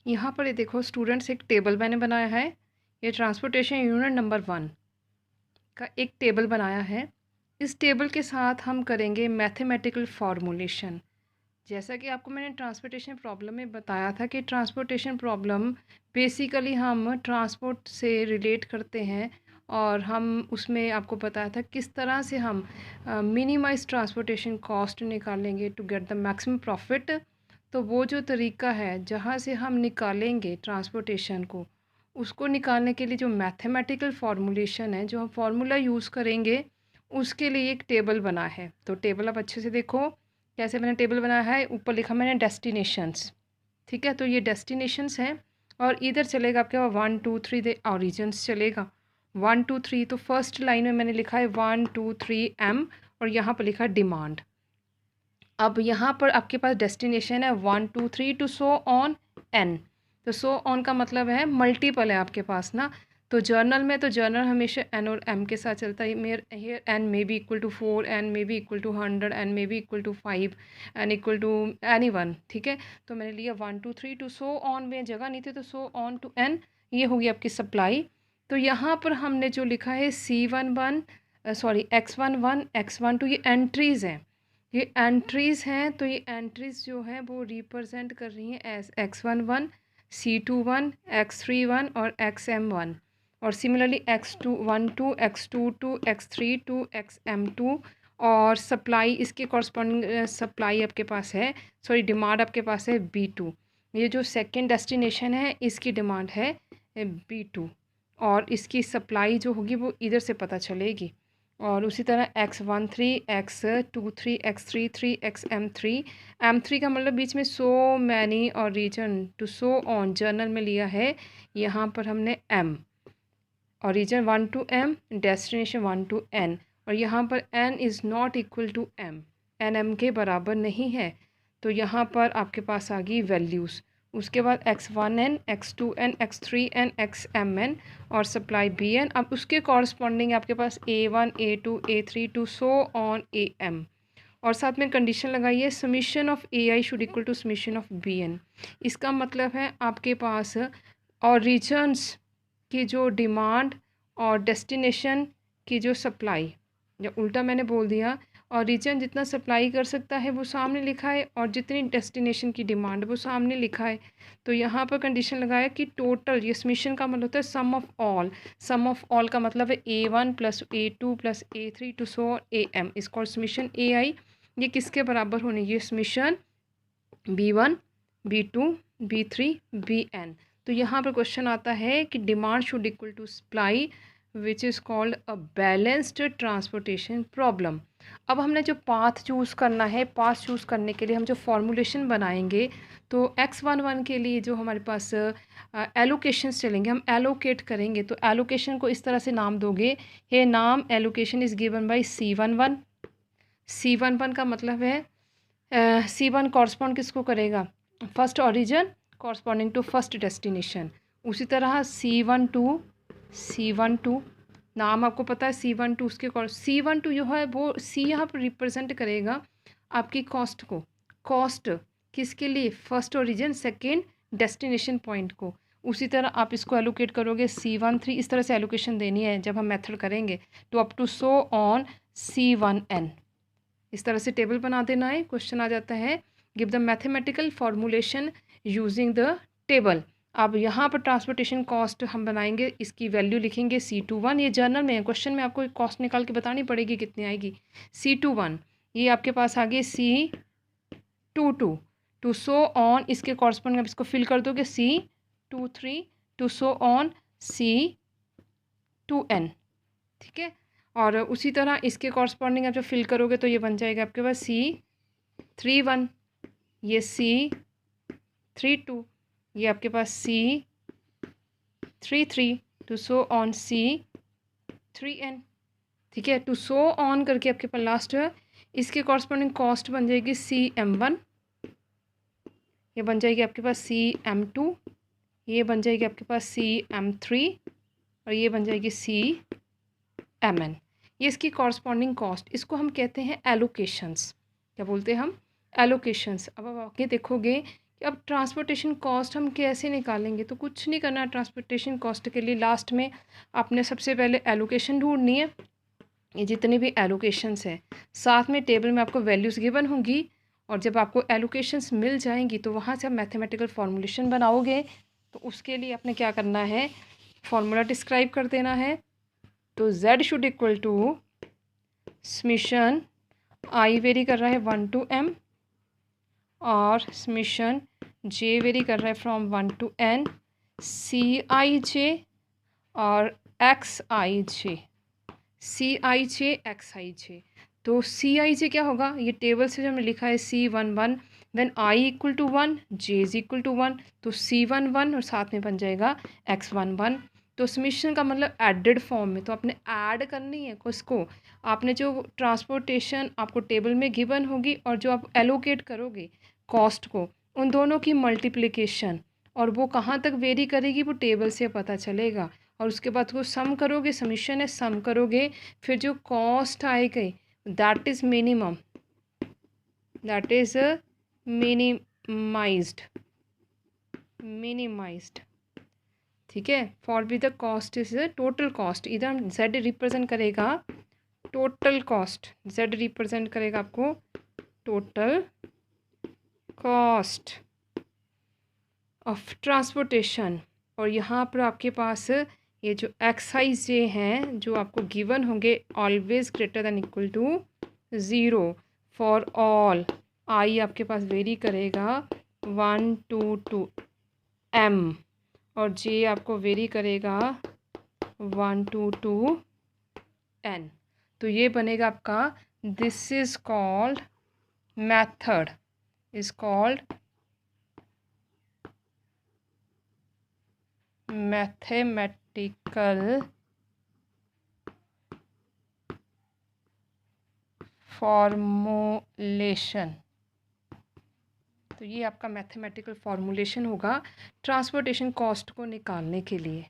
यहाँ पर ये देखो स्टूडेंट्स, एक टेबल मैंने बनाया है। ये ट्रांसपोर्टेशन यूनिट नंबर 1 का एक टेबल बनाया है। इस टेबल के साथ हम करेंगे मैथमेटिकल फॉर्मूलेशन। जैसा कि आपको मैंने ट्रांसपोर्टेशन प्रॉब्लम में बताया था कि ट्रांसपोर्टेशन प्रॉब्लम बेसिकली हम ट्रांसपोर्ट से रिलेट करते हैं, और हम उसमें आपको बताया था किस तरह से हम मिनिमाइज ट्रांसपोर्टेशन कॉस्ट निकालेंगे to get the maximum profit. तो वो जो तरीका है जहाँ से हम निकालेंगे ट्रांसपोर्टेशन को, उसको निकालने के लिए जो मैथमेटिकल फॉर्मूलेशन है, जो हम फार्मूला यूज़ करेंगे, उसके लिए एक टेबल बना है। तो टेबल आप अच्छे से देखो कैसे मैंने टेबल बनाया है। ऊपर लिखा मैंने डेस्टिनेशंस, ठीक है। तो ये डेस्टिनेशंस हैं, और इधर चलेगा आपके पास 1 2 3 दे ऑरिजिन्स चलेगा 1 2 3। तो फर्स्ट लाइन में मैंने लिखा है 1 2 3 एम, और यहाँ पर लिखा है डिमांड। अब यहाँ पर आपके पास डेस्टिनेशन है 1 2 3 टू सो ऑन एन। तो सो ऑन का मतलब है मल्टीपल है आपके पास ना। तो जर्नल में, तो जर्नल हमेशा एन और एम के साथ चलता है। मेयर here n may be equal to 4, n may be equal to 100, n may be equal to 5, n equal to any one, ठीक है। तो मैंने लिया 1 2 3 टू सो ऑन, में जगह नहीं थी तो सो ऑन टू एन। ये होगी आपकी सप्लाई। तो यहाँ पर हमने जो लिखा है C11 सॉरी X11 X12, ये एंट्रीज़ हैं। ये एंट्रीज़ हैं, तो ये एंट्रीज़ जो हैं वो रिप्रेजेंट कर रही हैं एज X11, C21, X31 और XM1। और similarly X12, X22, X32, XM2। और सप्लाई इसके कॉरस्पॉन्डिंग सप्लाई आपके पास है, सॉरी डिमांड आपके पास है B2। ये जो सेकंड डेस्टिनेशन है इसकी डिमांड है B2, और इसकी सप्लाई जो होगी वो इधर से पता चलेगी। और उसी तरह X13, X23, X33, XM3। M3 का मतलब बीच में सो मैनी और region to so on, general में लिया है यहाँ पर हमने M, और region 1 to M, destination 1 to N। और यहाँ पर N is not equal to M, N M के बराबर नहीं है। तो यहाँ पर आपके पास आ गई वैल्यूज़। उसके बाद X1N, X2N, X3N, XMN और सप्लाई BN। अब उसके कॉरस्पॉन्डिंग आपके पास A1, A2, A3 to so on AM। और साथ में कंडीशन लगाइए summation of AI should equal to summation of BN। इसका मतलब है आपके पास और रीजन्स की जो डिमांड और डेस्टिनेशन की जो सप्लाई, या उल्टा मैंने बोल दिया, और रीजन जितना सप्लाई कर सकता है वो सामने लिखा है, और जितनी डेस्टिनेशन की डिमांड वो सामने लिखा है। तो यहाँ पर कंडीशन लगाया कि टोटल, ये समीशन का मतलब होता है sum of all. Sum of all का मतलब है A1 plus A2 plus A3 to so AM, इसको समीशन AI। ये किसके बराबर होने, ये summation B1, B2, B3, BN। तो यहाँ पर क्वेश्चन आता है कि demand should equal to supply which is called a balanced transportation problem. अब हमने जो पाथ चूज़ करना है, पाथ चूज़ करने के लिए हम जो फॉर्मूलेशन बनाएंगे, तो X11 के लिए जो हमारे पास एलोकेशंस चलेंगे, हम एलोकेट करेंगे। तो एलोकेशन को इस तरह से नाम दोगे, हे नाम allocation is given by C11। C11 का मतलब है C1 कॉरस्पॉन्ड किसको करेगा, first origin corresponding to first destination. उसी तरह C12 नाम आपको पता है C12, उसके C12 जो है वो C यहाँ पर रिप्रेजेंट करेगा आपकी कॉस्ट को। कॉस्ट किसके लिए, first origin second destination point को। उसी तरह आप इसको एलोकेट करोगे C13, इस तरह से एलोकेशन देनी है जब हम मेथड करेंगे, तो up to so on C1N। इस तरह से टेबल बना देना है। क्वेश्चन आ जाता है give the mathematical formulation using the table. अब यहाँ पर ट्रांसपोर्टेशन कॉस्ट हम बनाएंगे, इसकी वैल्यू लिखेंगे C21। ये जर्नल में है, क्वेश्चन में आपको कॉस्ट निकाल के बतानी पड़ेगी कितनी आएगी। C21 ये आपके पास आ गई C22 टू सो ऑन, इसके कॉरस्पॉन्डिंग आप इसको फिल कर दोगे C23 to so on C2N, ठीक है। और उसी तरह इसके कॉरस्पॉन्डिंग आप जब फिल करोगे तो ये बन जाएगा आपके पास C31, ये C32, ये आपके पास C33 to so on C3N, ठीक है। टू सो ऑन करके आपके पास लास्ट है, इसके कॉरस्पॉन्डिंग कॉस्ट बन जाएगी CM1, ये बन जाएगी आपके पास CM2, ये बन जाएगी आपके पास CM3, और ये बन जाएगी CMN। ये इसकी कॉरस्पॉन्डिंग कॉस्ट, इसको हम कहते हैं एलोकेशंस। क्या बोलते हैं हम, एलोकेशंस। अब आप आगे देखोगे कि अब ट्रांसपोर्टेशन कॉस्ट हम कैसे निकालेंगे। तो कुछ नहीं करना ट्रांसपोर्टेशन कॉस्ट के लिए, लास्ट में आपने सबसे पहले एलोकेशन ढूंढनी है। ये जितने भी एलोकेशंस हैं, साथ में टेबल में आपको वैल्यूज़ गिवन होंगी, और जब आपको एलोकेशंस मिल जाएंगी तो वहाँ से आप मैथमेटिकल फॉर्मूलेशन बनाओगे। तो उसके लिए आपने क्या करना है, फॉर्मूला डिस्क्राइब कर देना है। तो z should equal to summation i vary कर रहा है 1 to m, और समीशन j वेरी कर रहा है फ्रॉम 1 to n, Cij और Xij, Cij Xij। तो Cij क्या होगा, ये टेबल से जो हमने लिखा है C11 when i equal to 1 j is equal to 1, तो C11 और साथ में बन जाएगा X11। तो समीशन का मतलब एडेड फॉर्म में, तो आपने ऐड करनी है उसको। आपने जो ट्रांसपोर्टेशन आपको टेबल में गिवन होगी और जो आप एलोकेट करोगे कॉस्ट को, उन दोनों की मल्टीप्लिकेशन, और वो कहाँ तक वेरी करेगी वो टेबल से पता चलेगा। और उसके बाद वो सम करोगे, समीशन है सम करोगे, फिर जो कॉस्ट आएगी that is minimum, that is minimised. ठीक है, for be the cost is total cost, इधर हम z रिप्रेजेंट करेगा टोटल कॉस्ट, z रिप्रेजेंट करेगा आपको टोटल कॉस्ट ऑफ ट्रांसपोर्टेशन। और यहाँ पर आपके पास ये जो Xij हैं जो आपको गिवन होंगे, always greater than equal to 0 for all. i आपके पास वेरी करेगा 1 to 2 m, और j आपको वेरी करेगा 1 to 2 n। तो ये बनेगा आपका, this is called method, is called mathematical formulation. तो ये आपका मैथमेटिकल फॉर्मूलेशन होगा ट्रांसपोर्टेशन कॉस्ट को निकालने के लिए।